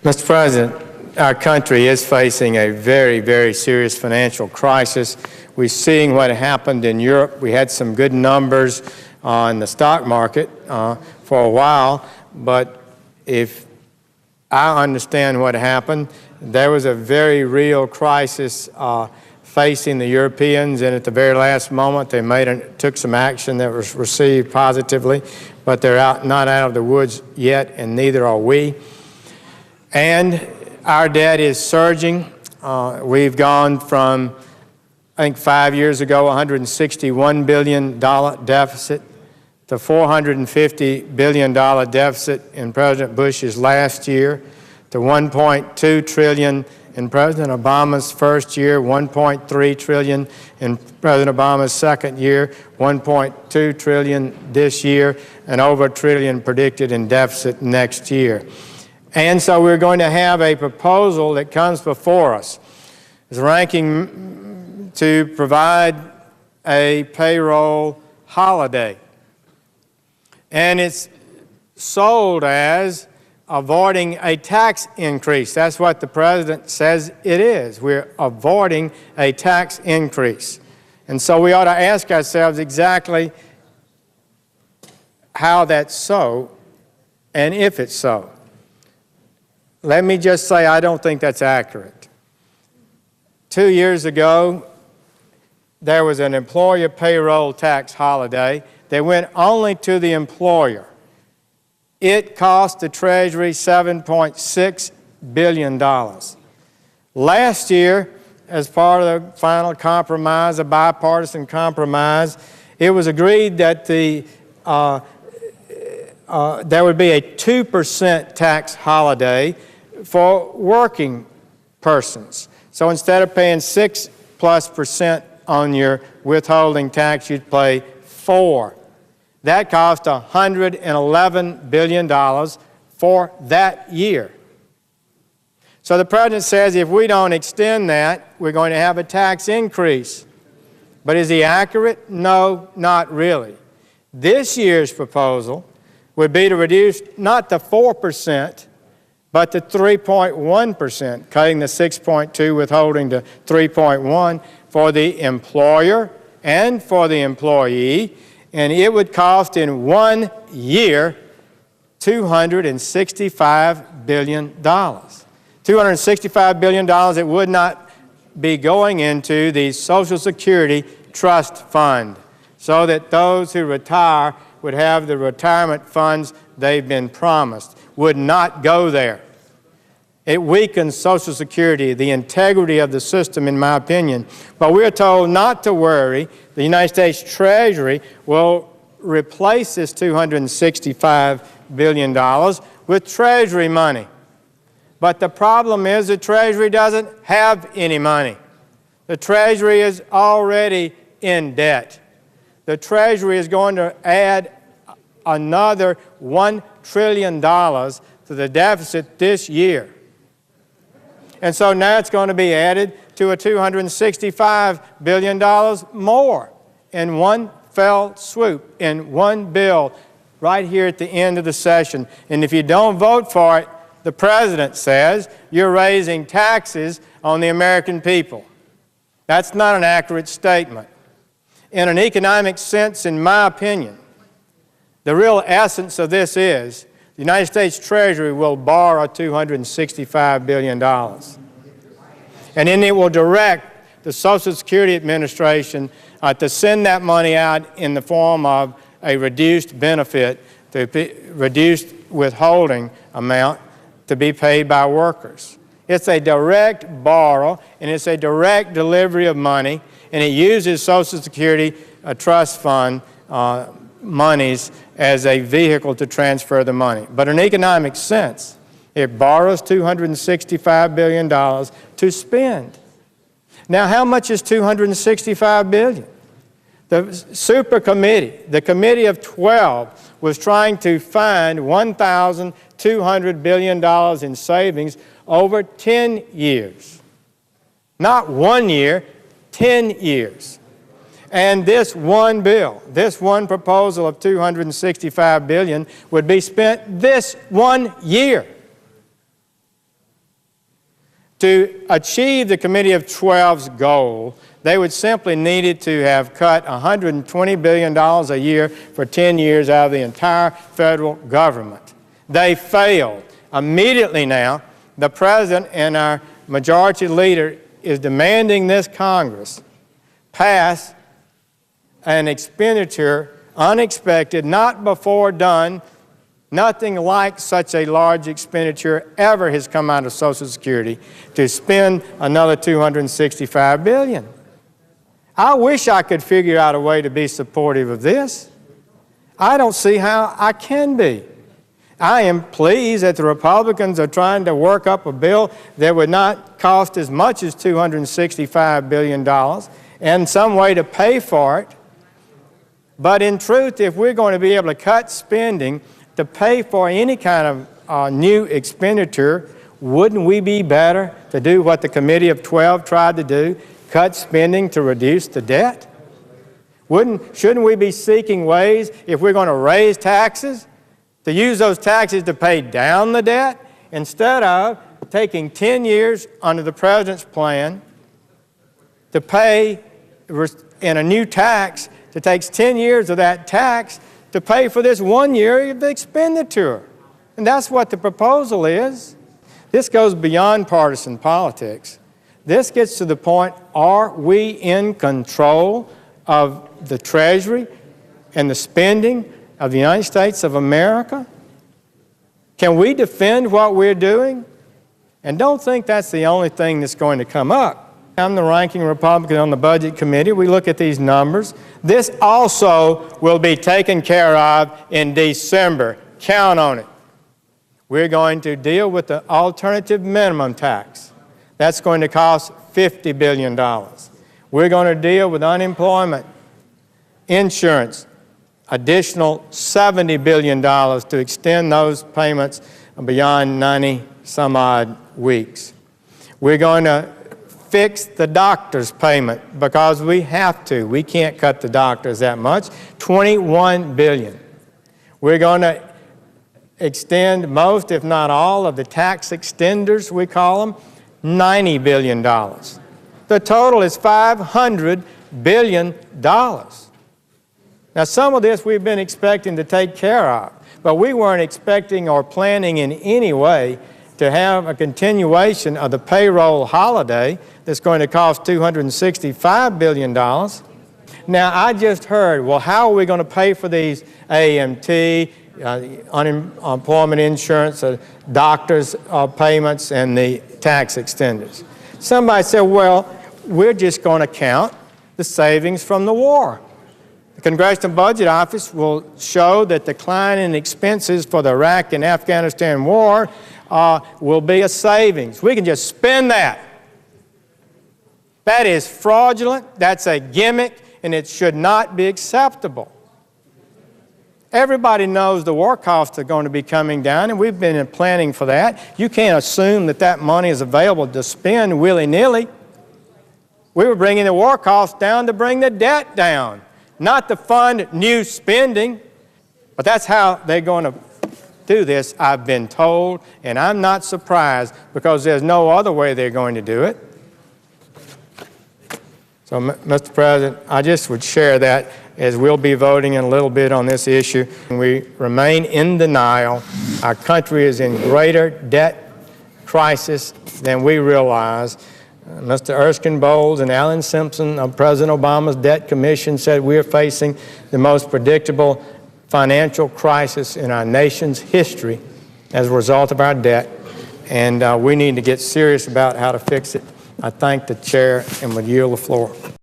Mr. President, our country is facing a very, very serious financial crisis. We're seeing what happened in Europe. We had some good numbers on the stock market for a while, but if I understand what happened, there was a very real crisis facing the Europeans, and at the very last moment they took some action that was received positively, but they're not out of the woods yet, and neither are we. And our debt is surging. We've gone from, I think 5 years ago, $161 billion deficit to $450 billion deficit in President Bush's last year, to $1.2 trillion in President Obama's first year, $1.3 trillion in President Obama's second year, $1.2 trillion this year, and over $1 trillion predicted in deficit next year. And so we're going to have a proposal that comes before us. It's ranking to provide a payroll holiday. And it's sold as avoiding a tax increase. That's what the President says it is. We're avoiding a tax increase. And so we ought to ask ourselves exactly how that's so and if it's so. Let me just say I don't think that's accurate. 2 years ago, there was an employer payroll tax holiday that went only to the employer. It cost the Treasury $7.6 billion. Last year, as part of the final compromise, a bipartisan compromise, it was agreed that there would be a 2% tax holiday for working persons. So instead of paying 6+% on your withholding tax, you'd pay 4%. That cost $111 billion for that year. So the President says if we don't extend that, we're going to have a tax increase. But is he accurate? No, not really. This year's proposal would be to reduce not the 4%, but the 3.1%, cutting the 6.2 withholding to 3.1 for the employer and for the employee, and it would cost in 1 year $265 billion. $265 billion that would not be going into the Social Security Trust Fund, so that those who retire would have the retirement funds they've been promised, would not go there. It weakens Social Security, the integrity of the system, in my opinion. But we're told not to worry. The United States Treasury will replace this $265 billion with Treasury money. But the problem is the Treasury doesn't have any money. The Treasury is already in debt. The Treasury is going to add another $1 trillion to the deficit this year. And so now it's going to be added to a $265 billion more in one fell swoop, in one bill, right here at the end of the session. And if you don't vote for it, the President says you're raising taxes on the American people. That's not an accurate statement. In an economic sense, in my opinion, the real essence of this is the United States Treasury will borrow $265 billion. And then it will direct the Social Security Administration to send that money out in the form of a reduced benefit, reduced withholding amount to be paid by workers. It's a direct borrow, and it's a direct delivery of money, and it uses Social Security Trust Fund monies as a vehicle to transfer the money. But in economic sense, it borrows $265 billion to spend. Now, how much is $265 billion? The super committee, the committee of 12, was trying to find $1,200 billion in savings over 10 years. Not 1 year, 10 years. And this one bill, this one proposal of $265 billion would be spent this 1 year. To achieve the Committee of 12's goal, they would simply needed to have cut $120 billion a year for 10 years out of the entire federal government. They failed. Immediately now, the President and our majority leader is demanding this Congress pass an expenditure unexpected, not before done. Nothing like such a large expenditure ever has come out of Social Security to spend another $265 billion. I wish I could figure out a way to be supportive of this. I don't see how I can be. I am pleased that the Republicans are trying to work up a bill that would not cost as much as $265 billion and some way to pay for it. But in truth, if we're going to be able to cut spending to pay for any kind of new expenditure, wouldn't we be better to do what the Committee of 12 tried to do, cut spending to reduce the debt? Shouldn't we be seeking ways, if we're going to raise taxes, to use those taxes to pay down the debt instead of taking 10 years under the President's plan to pay in a new tax that takes 10 years of that tax to pay for this 1 year of expenditure? And that's what the proposal is. This goes beyond partisan politics. This gets to the point, are we in control of the Treasury and the spending of the United States of America? Can we defend what we're doing? And don't think that's the only thing that's going to come up. I'm the ranking Republican on the Budget Committee. We look at these numbers. This also will be taken care of in December. Count on it. We're going to deal with the alternative minimum tax. That's going to cost $50 billion. We're going to deal with unemployment insurance, additional $70 billion to extend those payments beyond 90 some odd weeks. We're going to fix the doctor's payment because we have to. We can't cut the doctors that much. $21 billion. We're going to extend most, if not all, of the tax extenders, we call them, $90 billion. The total is $500 billion. Now, some of this we've been expecting to take care of, but we weren't expecting or planning in any way to have a continuation of the payroll holiday that's going to cost $265 billion. Now, I just heard, well, how are we going to pay for these AMT, unemployment insurance, doctors' payments, and the tax extenders? Somebody said, well, we're just going to count the savings from the war. The Congressional Budget Office will show that the decline in expenses for the Iraq and Afghanistan war will be a savings. We can just spend that. That is fraudulent, that's a gimmick, and it should not be acceptable. Everybody knows the war costs are going to be coming down, and we've been planning for that. You can't assume that that money is available to spend willy-nilly. We were bringing the war costs down to bring the debt down, not to fund new spending. But that's how they're going to do this, I've been told, and I'm not surprised because there's no other way they're going to do it. So, Mr. President, I just would share that as we'll be voting in a little bit on this issue. We remain in denial. Our country is in greater debt crisis than we realize. Mr. Erskine Bowles and Alan Simpson of President Obama's Debt Commission said we are facing the most predictable financial crisis in our nation's history as a result of our debt, and we need to get serious about how to fix it. I thank the chair and would yield the floor.